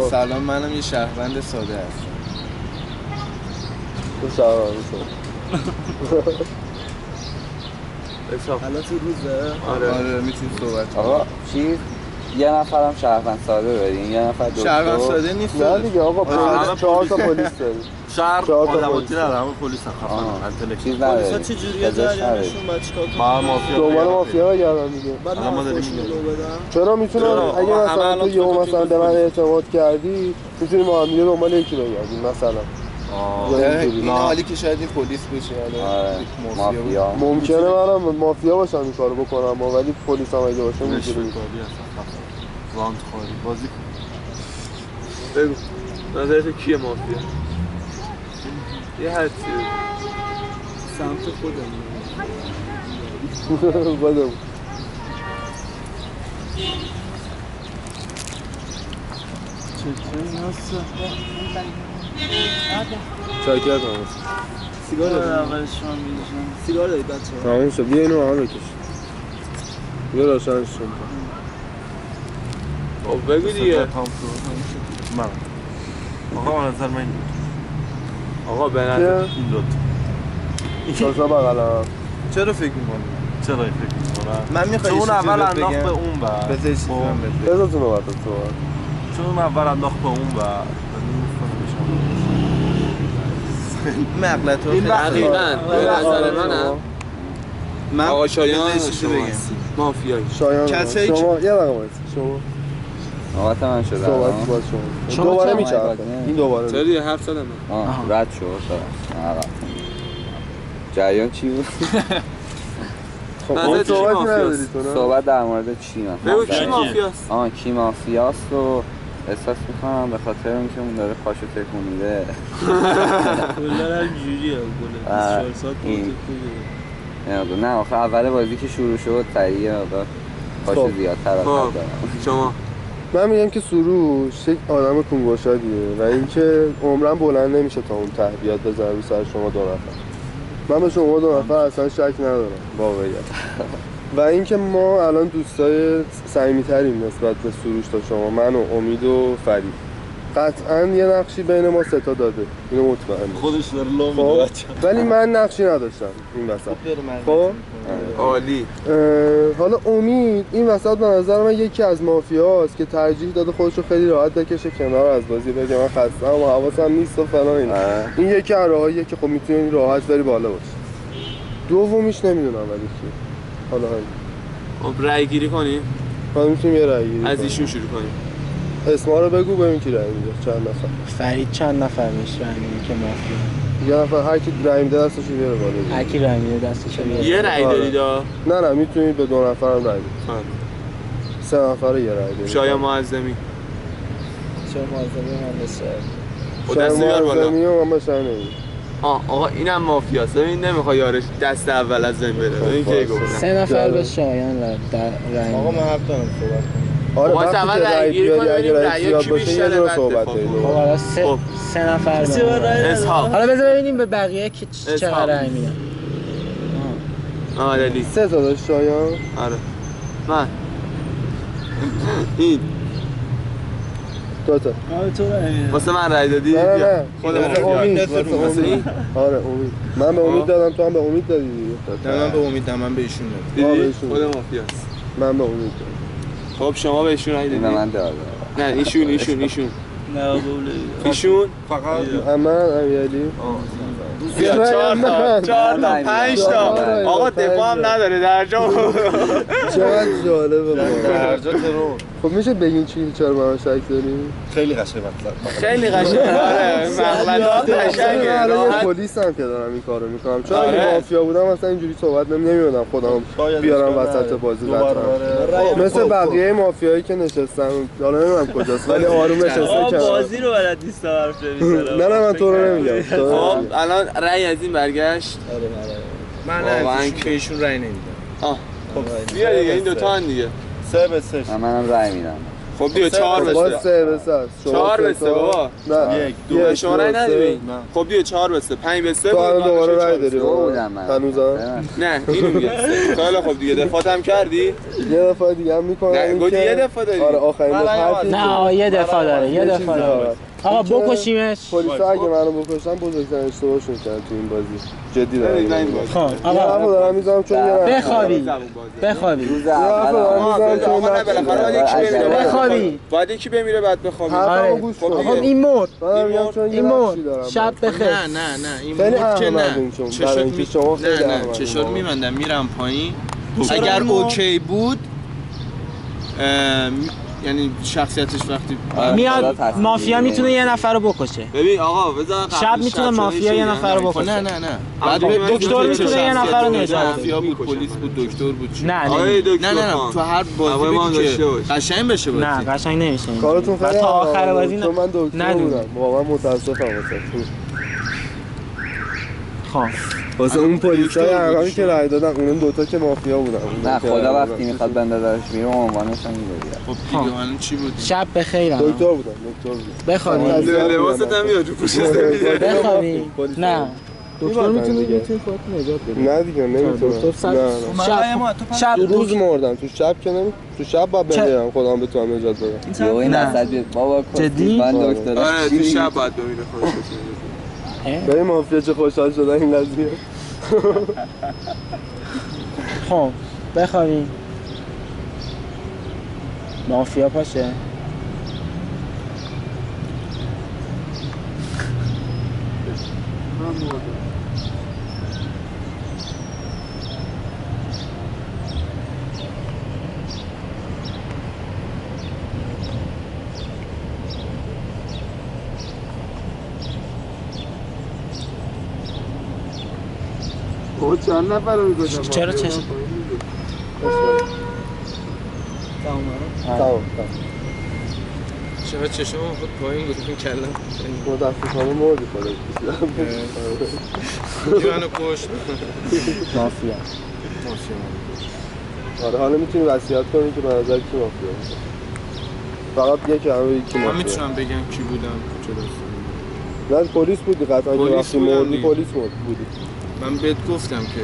سلام، منم یه شهروند ساده هستم. تو شهروند ساده. الان تو روزه؟ آره میتونی صحبت کنی. آقا چی؟ یه نفرم شهروند ساده داریم، یه نفر دکتر. شهروند ساده نیست. نه دیگه آقا پلیس 4 تا پلیس داریم. شهر آدماتی نداره، همه پلیس هم چیز نداره. پلیسا چه جوریه جریانشون؟ بعد چیکار کنیم؟ ما مافیا دنبال مافیا بگردن دیگه. بعد ما داریم بدم. چرا میتونم اگه مثلا تو یهو مثلا به من اعتماد کردی میتونیم ما هم دیگه دنبال یکی بگردیم مثلا. این حالی که شاید این پلیس بشه یا مافیا. ممکنه منم مافیا باشم این کارو بکنم ولی پلیس هم اگه باشه میگیریم. وانت خوری بازی کن. بگو نظرت کیه مافیا؟ یه حدسی سمت خودم بدم چطوری هست؟ چاکر کنم سیگار دارید؟ اول شما میدونم سیگار دارید بچه ها؟ تمام شد بیا اینو هم بکش بیا روشنش خب بگو دیگه من آقا نظر من آقا به نظر این دوتا شازا بغلم چرا فکر میکنی؟ چرا این فکر میکنم؟ من میخوایی چون اول انداخت به اون بر بذار چیزی من بذار بذار تو نوبت تو چون اول انداخت به اون بر مغلط رو این دقیقاً به نظر من آقا شایان چیزی بگم مافیایی شایان کسایی شما یه دقیقه وایس شما نوبت من شده صحبت الان. باز شما دوباره میچرخه این دوباره چرا دیگه حرف زدم رد شد جریان چی بود؟ خب نظر اون چی صحبتی مافیاست؟ نداری تو نه؟ صحبت در مورد چی مثلا؟ بگو کی مافیاست؟ کی مافیاست و احساس میکنم به خاطر اینکه اون داره پاشو تکون میده. کلا همینجوریه گل 24 ساعت نه آخه اول بازی که شروع شد سریع آقا پاشو زیادتر از حد دارم. شما من میگم که سروش یک آدم کنگوشادیه و اینکه عمرم بلند نمیشه تا اون ته بیاد بزنه رو سر شما دو نفر. من به شما دو نفر اصلا شک ندارم واقعیت. و اینکه ما الان دوستای صمیمیتریم نسبت به سروش تا شما، من و امید و فرید. قطعاً یه نقشی بین ما سه تا داده، اینو مطمئنم. خودش داره لو میده بچه. ولی من نقشی نداشتم این وسط. خب عالی. حالا امید این وسط به نظر من یکی از مافیاست که ترجیح داده خودش رو خیلی راحت بکشه کنار از بازی، بگه من خستم و حواسم نیست و فلان اینا. این یکی از راهاییه که خب میتونی راحت بری بالا باشی. دومیش نمیدونم ولی کی. حالا خب رای گیری کنیم. ما میتونیم یه رأی گیری از کنیم. ایشون شروع کنیم. اسما رو بگو ببین کی رأی میده، چند نفر. فرید چند نفر میشه رای میده که مافیا؟ یه نفر هر کی رأی میده دستش رو بیاره بالا. هر کی رای میده دستش رو بیاره. یه رای دارید ها؟ نه میتونید به دو نفرم رأی بدید. سه نفر یه رأی بدید. شایان معظمی. چه معظمی من بسه. خب دست بیار بالا. من بشه نمیدونم. آقا اینم مافیاست. ببین نمیخواد یارش دست اول از زمین بره. ببین کی گفتم. سه نفر به شایان رای میده. آقا من حق دارم صحبت کنم. آره واسه وقتی اول که رأی رأی گیری بیاری کنیم اگه ببینیم رأی رأی زیاد کی باشه یه بیشتره دونه بعد صحبت دفاع کنیم. خب حالا سه نفر اسحاق. حالا بذار ببینیم به بقیه که چقدر رای میدن. آره لی. سه تا داشت شایان؟ آره. من. این. دو تا. آره تو رای میدم. واسه من رای دادی؟ نه خودمون واسه امید واسه امید. آره امید. من به امید دادم تو هم به امید دادی دیگه. نه من به امید دادم، من به ایشون دادم. دیدی؟ خود مافیاست. من به امید دادم. خب شما بهشون رای دادی؟ من دادم. نه ایشون نه قبول ایشون فقط من امیرعلی. بیا 4 تا 5 تا آقا دفاع هم نداره درجا چقدر جالبه درجا ترور. خب میشه بگین چرا من شک داریم؟ خیلی قشنگ مطلب. خیلی قشنگه. آره مغلطات قشنگه. الان یه پلیس هم که دارم این کارو میکنم، چون اگه مافیا بودم اصلا اینجوری صحبت نمی‌کردم خودم بیارم وسط بازی قطعا مثل بقیه مافیایی که نشستن، حالا نمیدونم کجاست ولی آروم نشسته که بازی رو بلد نیست حرف بزنه. نه من تو رو نمیگم. خب الان رأی از این برگشت. من از ایشون رای نمیدم. خب بیا دیگه این دوتا هن دیگه. 3 به 3. منم رای میدم. خب دیگه 4 با به 3 3 به 3 4 به 3 بابا نه یک، دو. به شما رای نداری خب دیگه 4 به 3 5 به 3 تو الان دوباره رای داری بودم من هنوزم نه اینو میگه خیلی خب دیگه دفاعت هم کردی یه دفعه دیگه هم میکنم نه گفتی یه دفاع داری آره آخرین من رای حرفی نه یه دفعه داره یه دفعه داره آقا بکشیمش پلیسا اگه منو بکشن بزرگترین اشتباهشون کردن تو این بازی جدی دارم خب یه حرفو آقا دارم میزنم چون یه بخوابی روز یه حرفو اول دارم میزنم چون آقا نه بالاخره باید یکی بمیره بخوابی. باید یکی بمیره بعد بخوابی حرفمو گوش خب کن دیگه. آقا این مرد من میگم چون یه این نقشی مرد دارم شب بخیر نه این خیلی بود که احمدین چون برای اینکه شما خیلی نه احمدین چشور واقعا. میبندم میرم پایین اگر اوکی بود یعنی شخصیتش وقتی میاد مافیا میتونه یه نفر رو بکشه ببین آقا بذار شب میتونه مافیا یه نفر رو بکشه نه بعد دکتر میتونه یه نفر رو نجات بده مافیا بود پلیس بود دکتر بود چی؟ نه نه تو هر بازی بگی که قشنگ بشه بازی نه قشنگ نمیشه کارتون خیلی تا آخر بازی چون من دکتر ندونی. بودم واقعا متاسفم واسه خب واسه اون پلیسای عقبی که رای دادن اون دوتا که مافیا بودن نه خدا وقتی میخواد بندازش بیرون عنوانش هم میذاری خب دیگه الان چی بود شب بخیر دکتر بودم بخوابی لباست هم میاد رو پوشت بخوابی نه دکتر میتونه خودت نجات بده نه دیگه نمیتونم شب تو روز مردم تو شب که نمی تو شب باید بمیرم خودم بتونم نجات بدم یه این وسط بیاد بابا جدی؟ من دکتر آره تو شب باید بمیره خودش بریم مافیا چه خوشحال شدن این قضیه خب بخوابی مافیا پاشه او چند نفر رو میگوشم چرا چشم تمام چرا چشم خود پایین بود این کلم متاسفانه مردی خودش کی منو کشت مافیا آره حالا میتونی وصیت کنی که به نظر کی مافیا باشه فقط یکی همه یکی من مافیا میتونم بگم کی بودم چه داستانی نه پلیس بودی قطعا که پلیس وقتی بودم مردی دیگه. پلیس بودی من بهت گفتم که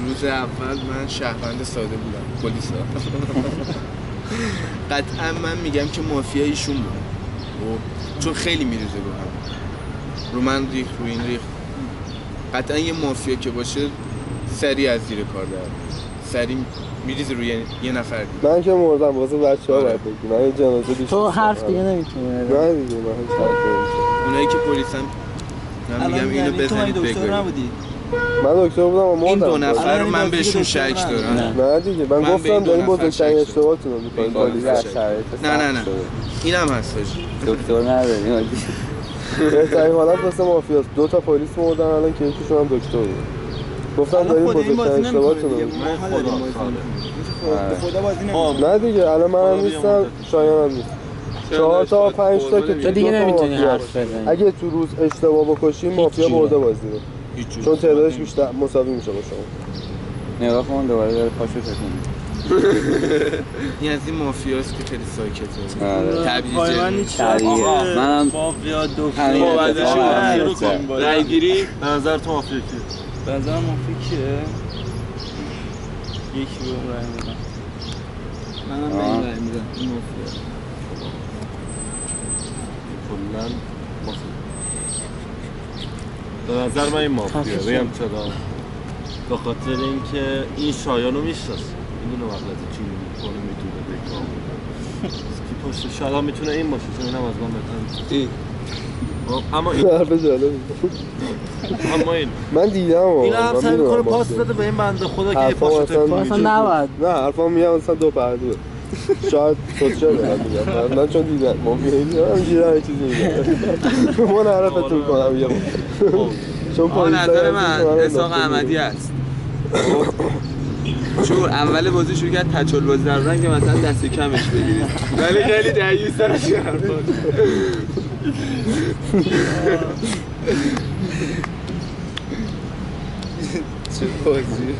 روز اول من شهروند ساده بودم پلیسا قطعا من میگم که مافیا ایشون بود چون خیلی میریزه رو هم رو من ریخت رو این ریخت قطعا یه مافیا که باشه سریع از زیر کار در سریع میریزه روی یه نفر دیگه من که مردم واسه بچه‌ها باید بگی من یه جنازه بیشتر تو حرف دیگه نمیتونی نه دیگه من هیچ حرفی نمی‌زنم. اونایی که پلیسن من میگم اینو بزنید بگیرید من دکتر بودم و مردم این دو نفر رو من بهشون شک دارم نه دیگه من من به گفتم این دو داریم نفر بزرگترین شک اشتباهتون رو می‌کنید بازی پلیس در شرایط نه اینم هست دکتر نداریم حاجی. بهترین حالت واسه مافیاست دو تا پلیس مردن الان که یکیشون هم دکتر بود گفتم داریم بزرگترین اشتباهتون رو نه دیگه الان منم نیستم شایانم نیست 4 تا 5 تا که تو دیگه نمیتونی حرف بزنی اگه تو روز اشتباه بکشیم مافیا برده بازی رو چون تعدادش بیشتر مساوی میشه با شما نگاه کن دوباره داره پاشو تکون این از این مافیاست که خیلی ساکته آره. تبعیض منم مافیا دو همین اتفاق شروع کنیم رای گیری به نظر تو مافیا کی؟ به نظر مافیا کیه؟ یکی رو رای میدم منم به این رای میدم این مافیا کلاً مافیا به نظر من این مافیا بگم چرا به خاطر اینکه این شایانو میشناسه میدونه مغلطه چی میکنه میدونه بگم کی پشت شاید هم میتونه این باشه چون اینم از من بهتر این اما این حرف جالبی اما این من دیدم این هم سعی میکنه پاس بده به این بنده خدا که یه پاشو تکون اصلا نباید نه حرفام میگم مثلا دو پردوه شاید خودشه دارم میگم من چون دیدم مافیا هم گیرم یه چیزی میگم من حرفتون کنم یه چون نظر من اسحاق احمدی هست چون اول بازی شروع کرد تچل بازی در رنگ که مثلا دست کمش بگیرید ولی خیلی دیوز سرش حرفات چه بازی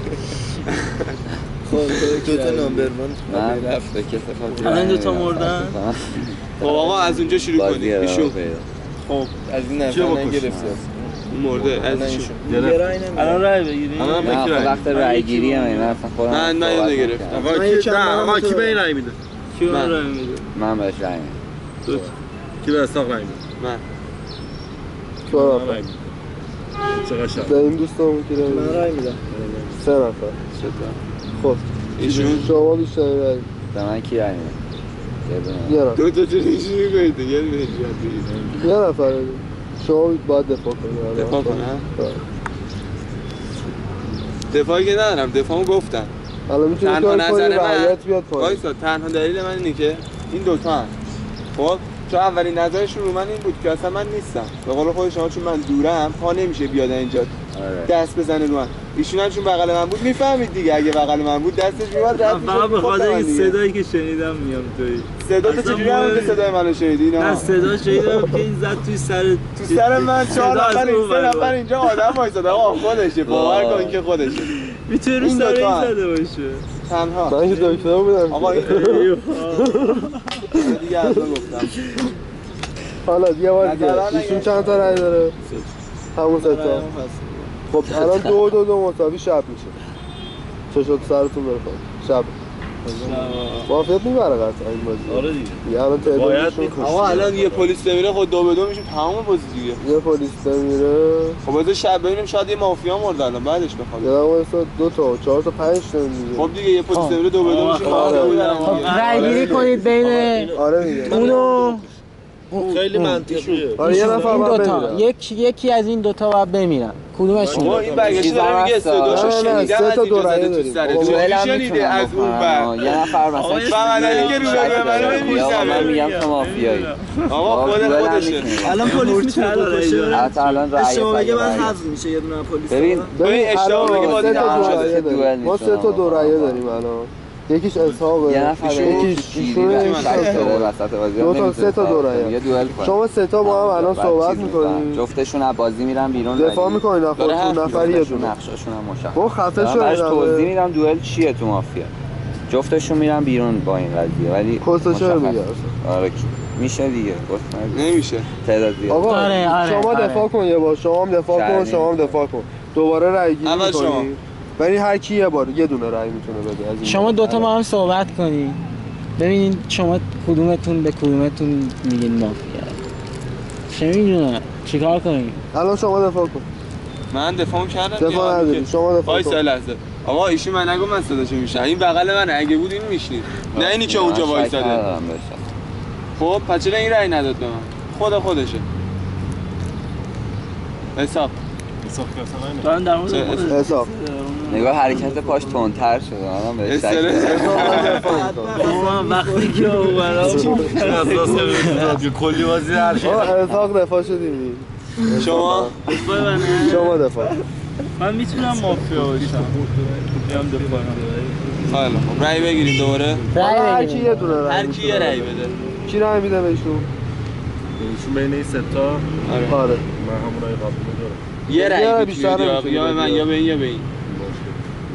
دو تا نامبر من به کسی خواهد الان 2 تا مردن. خب آقا از اونجا شروع کنید. ایشون خب از این نفر نگرفتی مرده از ایشون الان رای بگیریم. الان نه بکی رای وقت رای گیری هم این اصلا خودم من نگرفتم. آقا کی به این رای میده؟ کی من رای میده؟ من بهش رای میدم. کی به اساق رای میده؟ من تو رای میده. چقدر شب؟ به این دوستامون که من رای میدم. 3 نفر. خب ایشون شما بیشتر رای به من کی رای میده؟ یه نفر. دو تا چیزی میگید دیگه یه نفر شما باید دفاع کنید. دفاع کنم؟ دفاعی که ندارم، دفاعمو گفتم. الان میتونید تنها کار کنید نظر من رعایت بیاد پایین. وایسا، تنها دلیل من اینه که این دوتا هم خب چون اولین نظرشون رو من این بود که اصلا من نیستم، به قول خود شما چون من دورم پا نمیشه بیاد اینجا دست بزنه رو من. ایشون هم چون بغل من بود میفهمید دیگه، اگه بغل من بود دستش میومد رد میشد. فقط به خاطر این صدایی که شنیدم میام توی صدا تو چجوری هم که صدای منو شنیدی؟ نه صدا شنیدم که این زد توی سر من 4 نفر این 3 نفر اینجا آدم وایساده. آقا خودشه، باور کن که خودشه. میتونه رو سر این زده باشه تنها. من که دکتر بودم. آقا این دیگه از گفتم. حالا یه بار دیگه ایشون چند تا رای داره؟ همون 3 تا. خب الان 2 مساوی شب میشه. چه شد سرتون بره شب. موافقت میبره قطعا این بازی. آره دیگه. الان باید آقا الان یه پلیس بمیره خود 2-2 میشیم تمام بازی دیگه. یه پلیس بمیره. خب بذار شب ببینیم شاید یه مافیا مرده الان بعدش بخواد. یادم واسه 2 تا 4 تا 5 تا دیگه. خب دیگه یه پلیس بمیره 2-2 میشیم. رای گیری کنید بین آره دیگه. اونو خیلی منطقیه. آره یه نفر این باید دوتا بمیره. یکی از این دوتا باید بمیرن. کدومشون؟ آقا این برگشته داره میگه صداشو شنیدم 3 از تا اینجا دو رأی زده تو داریم. سرت. بابا، چجوری شنیده از اون بر؟ یه نفر مثلا فهمیدن که رو من من نمی‌شنوه. میگم تو مافیایی. آقا خودشه. الان پلیس میتونه بکشه. حتی الان رأی اشتباه بگه فقط من رأی. حذف میشه یه دونه پلیس. ببین ببین اشتباه بگه بازی تمام شده. ما 3 تا دو رأی داریم الان. یکیش اسحاقه. یه نفر یکیش ایشونه. وسط بازی 2 تا 3 تا دو رأی. یه دوئل کن. شما 3 تا با هم الان صحبت می‌کنید. جفتشون از بازی میرن بیرون. دفاع می‌کنید خودتون نفر یه دونه. نقشاشون هم مشخص. با خفه شو. براش توضیح میدم دوئل چیه تو مافیا. جفتشون میرن بیرون با این قضیه ولی کسا چرا میگه؟ آره میشه دیگه نمیشه. تعداد زیاد. آقا آره، شما دفاع کن یه بار، شما هم دفاع کن، شما هم دفاع کن. دوباره رأی گیری اول شما. می‌کنید. ولی هر کی یه بار یه دونه رأی میتونه بده از این. شما دوتا با هم صحبت کنید. ببینید شما کدومتون به کدومتون میگین مافیا. چه میدونم چیکار کنیم؟ الان شما دفاع کن. من دفاع کردم. دفاع نداری. شما دفاع وایس کن. لحظه. آقا ایشون من نگم من صداشو میشنم. این بغل منه. اگه بود این میشنید. نه اینی که اونجا وایساده. خب پس چرا این رأی نداد به من؟ خودشه. حساب دارن در مورد حساب. نگاه حرکت پاش تندتر شده. الان بهش وقتی که اومد کلی بازی هر شد. حساب دفاع شدیم. شما دفاع. من میتونم مافیا باشم. میام دفاع کنم. خیلی خب رأی بگیریم دوباره. هر کی یه دونه رأی. هر کی یه رأی بده. کی رأی میده بهشون؟ ایشون بین این 3 تا آره. من همون رای قبول دارم. یه رأی بیشتر میتونید یا به من یا به این یا به این.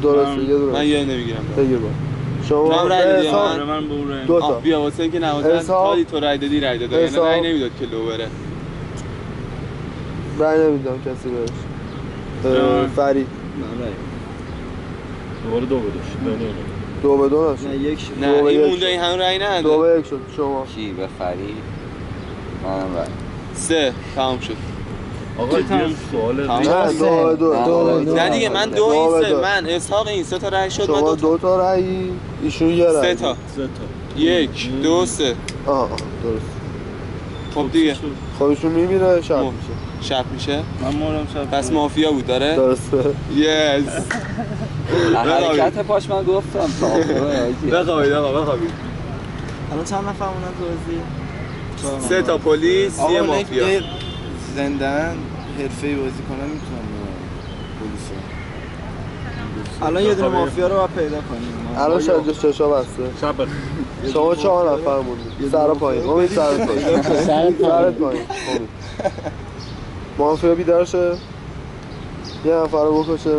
درسته یه دونه. من یه نمیگیرم. بگیر با. شما من رأی میدم. من به اون رأی. دو تا. بیا واسه اینکه نوازن تا تو رأی دادی رأی داده. یعنی رأی نمیداد که لو بره. رأی نمیدم کسی بهش. فرید دوباره 2 بدوش. 2-2 نشد. نه این مونده این هم رأی نداد. 2-1 شد شما. کی به فرید؟ منم رأی. 3 تمام شد. آقا یه سوال نه 2-2. نه دیگه من 2 این 3 من اسحاق این 3 تا رأی شد. من شما 2 تا رأی ایشون یه رأی. 3 تا 1 2 3. آها درست. خب دیگه خب ایشون میمیره شب میشه. شب میشه. من مورم شب. پس مافیا بود داره. درسته. یس. حرکت پاش من گفتم بخوابید آقا بخوابید. الان چند نفر موندن تو بازی؟ 3 تا پلیس یه مافیا. زندن حرفه‌ای بازی کنن میتونن پلیس. الان یه دونه مافیا رو باید پیدا کنیم. الان شاید چشا بسته. شب شما 4 نفر موندید. سر پایین. امید سر پایین. سر پایین. امید. مافیا بیدار شه. یه نفر رو بکشه.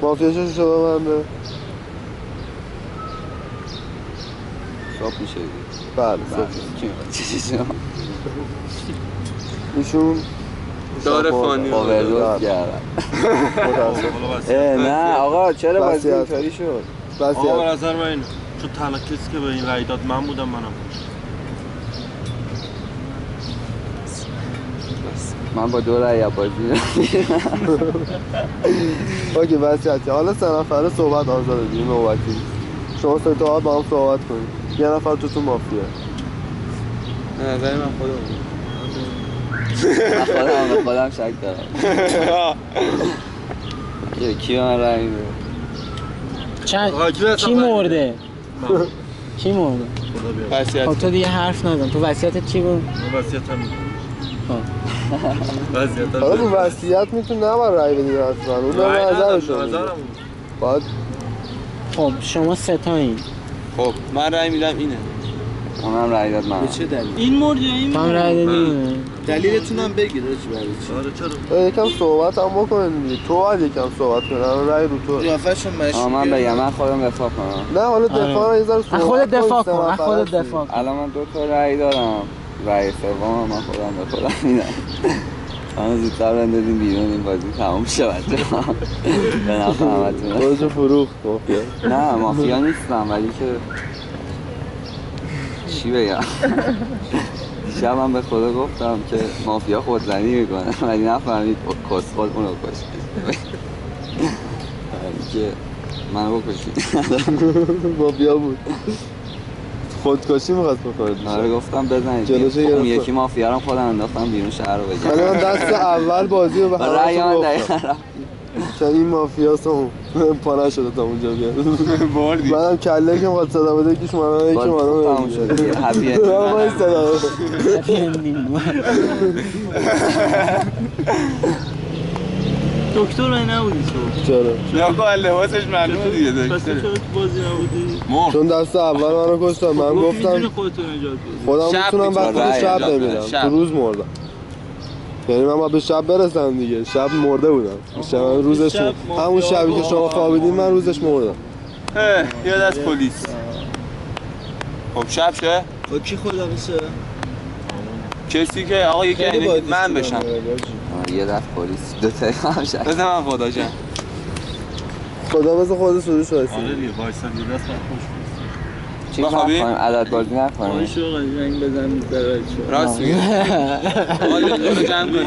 مافیا شده بنده صاحب میشه دیگه. بله کی میخواد ایشون داره فانی اووردوز کردن. نه آقا چرا بازی اینطوری شد؟ آقا به نظر من اینه چون تنها کسی که به این رای داد من بودم منم من با 2 رای بازی اوکی وصیتی حالا 3 نفره صحبت آزاده دیگه نوبتی شما 3 تا با هم صحبت کنید یه نفر تو مافیا به نظر من خودم شک دارم کی من رای میده کی مرده؟ کی مرده؟ وصیت خب تو دیگه حرف نزن تو وصیتت چی بود؟ من وصیتم حالا رو وصیت میتون نباید رای بدید اصلا اون نظرشون باید خب شما 3 تایین خب من رای میدم اینه اونم رای داد من به چه دلیل؟ این مرد یا این تو هم رای دادی؟ دلیلتون هم بگید برای چی؟ آره چرا یکم صحبت هم بکنید دیگه تو باید یکم صحبت کنید الان رای رو تو قیافه‌شون مشکوکه. من بگم من خودم دفاع کنم نه حالا دفاع یه ذره صحبت خودت دفاع کنید، کن سه نفر خودت هستید. دفاع کن الان من 2 تا رای دارم رای سوم من خودم به خودم میدم اما زودتر بندازیم بیرون این بازی تموم شه بچه به نفع همتونه خودشو فروخت مافیا نه مافیا نیستم ولی که چی بگم دیشب من به خدا گفتم که مافیا خودزنی میکنه ولی نفهمید کس خود اونو کشید ولی که منو بکشید مافیا بود خودکشی میخواست بکنید آره گفتم بزنید جلوشو اون گرفتم. یکی مافیا رو خودم انداختم بیرون شهر رو بگم ولی من دست اول بازی رو به رأی همه من گفتم دقیقا چون این مافیاست هم پا نشده تا اونجا بیاد منم کله که میخواد صدا بده یکیش منم یکی منم تموم شد دیگه هپی من این صدا بده هپی اندینگ دکتر من نبودی تو چرا؟ نه با لباسش معلومه دیگه پس چرا تو بازی نبودی؟ چون دست اول منو کشتم من گفتم میتونی خودتو نجات بدی خودم شب میتونم می‌تونم وقتی رأی شب انجام بدم. نمیدم شب. تو روز مردم یعنی من باید به شب برسم دیگه شب مرده بودم شب روزش شب همون شبی که شما خوابیدین من روزش مردم یاد از پلیس خب شب شه با کی خدا میشه؟ کسی که آقا یکی خیلی اینه بازیش من بشم یه دست پلیس 2 تایی هم شد بزن من خدا جان خدا بذار خود سروش وایسی آره دیگه وایسا یه دست من خوش چیز بخوابی؟ نکنیم عدد بازی نکنیم آن شو قشنگ بزن برای شو راست میگه حالا رو جمع کنیم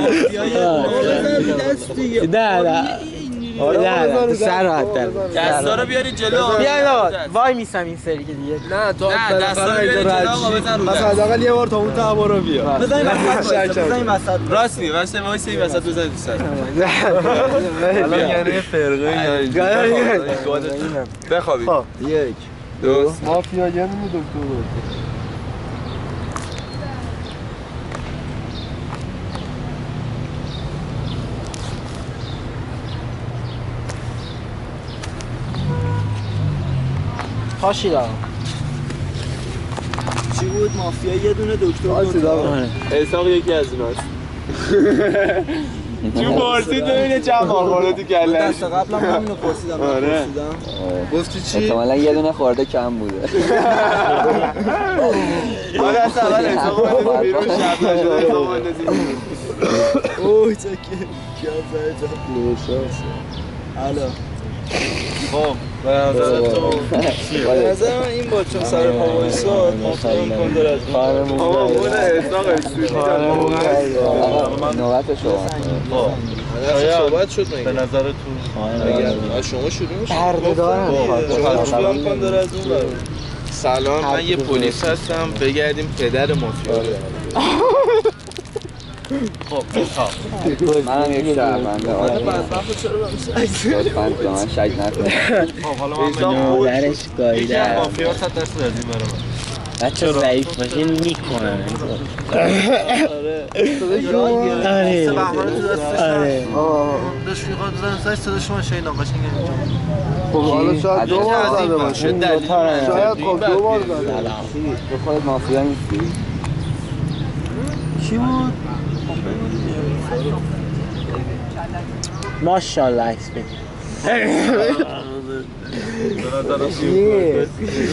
نه سر راحت تر دستا رو بیاری جلو بیاین آقا وای میسم این سری که دیگه نه تو نه دستا رو بیاری جلو آقا بزن رو پس دست حداقل یه بار تا اون ته برو بیا بزنین وسط راست میگه واسه این وسط بزن تو سر الان یعنی فرقه بخوابی یک دو مافیا یه نمی دکتر پاشید آقا چی بود مافیا یه دونه دکتر آسید آقا حساب یکی از اوناست تو پارسی ببینه چند بار خورده تو کله دست قبلم همینو پرسیدم آره. گفتی چی؟ احتمالا یه دونه خورده کم بوده آره از اول حساب بندازی بیرون شب نشده حساب بندازی اوه چکه کیا زده الو خب به نظر تو به نظر من این با چون سر پا وایساد مافیا امکان داره از آقا مون حساب سودی دارم آقا نوبت شما صحبت شد به مگه نظر تو اگر از شما شروع میشه پرده دارم مافیا امکان داره از اون برای سلام من یه پلیس هستم بگردیم پدر مافیا رو خب منم یک شهرمنده آدمی لطفاً به من شک نکنید خب حالا من بگم درش یکی گایده از مافیا صد دست بدیم برای من بچه ضعیف باشه میکنن سه بهمن تو دستش آره داشت میخواد بزنیم سایش صداش من شاید ناقشنگ اینجا خب حالا شاید دو بار زده باشه شاید خب 2 بار زده تو خودت مافیا نیستی؟ کی بود؟ ماشاءالله عکس بگیر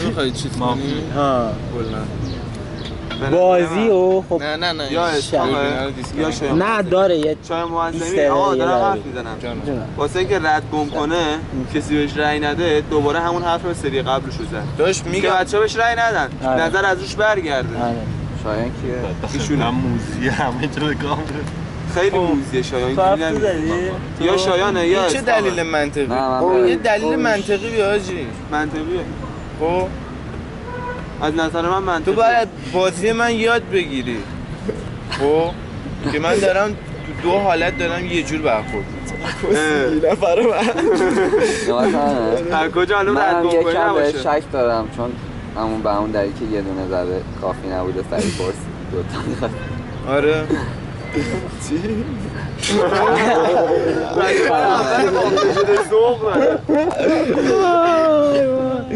میخوای چیز کنی؟ ها کلا بازی و خب نه یا اسحاقه یا شایان نه داره یه شایان معظمی. ایستر آقا یه دارم داره. حرف میزنم جونم. واسه اینکه رد گم کنه کسی بهش رأی نده دوباره همون حرف سری قبلش رو زد داشت که میگم بچه‌ها بهش رأی ندن آره. نظر از روش برگرده. آره. شایان کیه؟ ایشون هم موزی همه جا نگاه می‌کنه. خیلی موزیه شایان اینجوری نمی‌کنه. یا شایانه یا این چه اسحاقه. دلیل منطقی؟ نه، من خب، یه برم. دلیل منطقی بیاجی. منطقیه. خب از نظر من تو منطقیه. باید بازی من یاد بگیری. خب که من دارم تو دو حالت دارم یه جور برخورد نفر من هر کجا الان رد من گم کنی یکم بهش نباشه. شک دارم چون همون به اون دلیل که یه دونه زده کافی نبوده سری پرس دوتا میخواد. آره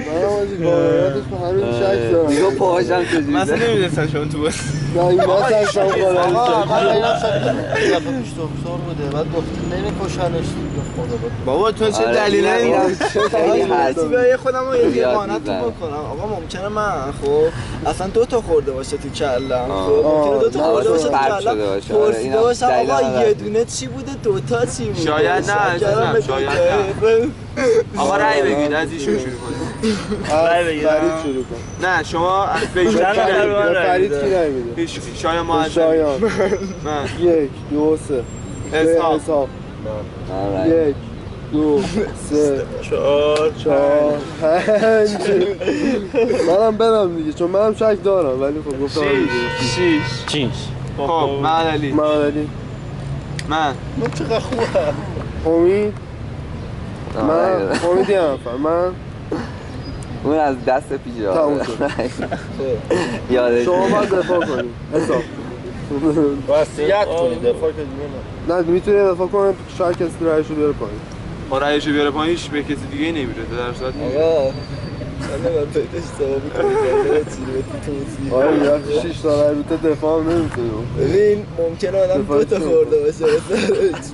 منم آجی واقعیتش به همین شک دارم. دیگه پاهاشم من اصلا چجوریه نمیدونستم شما تو بازی نه این نسل شما آقا قراره من اینم شاید دفعه پیش دکتر بوده بعد گفت نمیکشنش دیگه خدا بود بابا تو چه آره، دلیلی اینم نمیدونی خیلی حرفی به خودم رو یه زیاد قانت می‌زنه. بکنم آقا ممکنه من خب اصلا 2 تا خورده باشه تو کلم آه. خب ممکنه 2 تا آه، خورده باشه تو پرت شده کلم باشه. آره، پرسیده اینم باشم دلیل آقا نداره. یه دونه چی بوده 2 تا چی بوده شاید نه، عزیزم، شاید نه. آقا رأی بگید از ایشون شروع کنید. فرید شروع کن. نه شما به ایشون به کی رأی می‌دید؟ فرید کی رای میده؟ هیچ کی. شایان معظمی. شایان من 1 2 3 اسحاق. آره. 1 2 3 4 4 5 منم برم دیگه چون منم شک دارم ولی خب گفتم دیگه. 6 چیش خب محمد علی. محمد علی من من چقدر خوبه امید آره. من امید یه نفر من اون از دست پیش تموم شد. یادش شما باید دفاع کنید حساب وصیت کنید دفاع که دیگه نه نه میتونی دفاع کنید شاید کسی رایشو بیاره پایین با رأیشو بیاره پایینش به کسی دیگه نمیره در صورت آقا من پیتش اشتباه میکنید چیزی آره یا 6 تا رای رو تو دفاع هم نمیتونی ببین ممکنه آدم دفاع 2 تا چیه؟ خورده باشه مثلا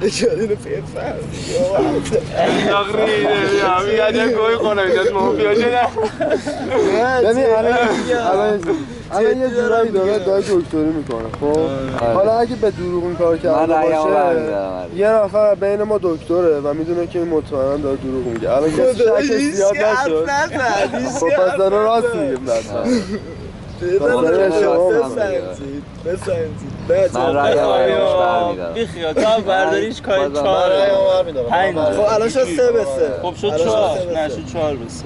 فکر اینو بفهم میگه یه گوی کنه میگه مافیا شده. یعنی الان یه جورایی داره دکتری میکنه خب حالا اگه به دروغ این کار کرده من رأیمو باشه برمی‌دارم. یه نفر بین ما دکتره و میدونه که این مطمئنا داره دروغ میگه الان کسی شک زیاد نشد خب پس داره راست میگه من رأیمو برمی‌دارم. بیخیال تو هم برداریش کاری 4 برای ما برمی‌دارم. پنج. خب الان شد 3 به 3 خب شد 4 نه شد 4 به 3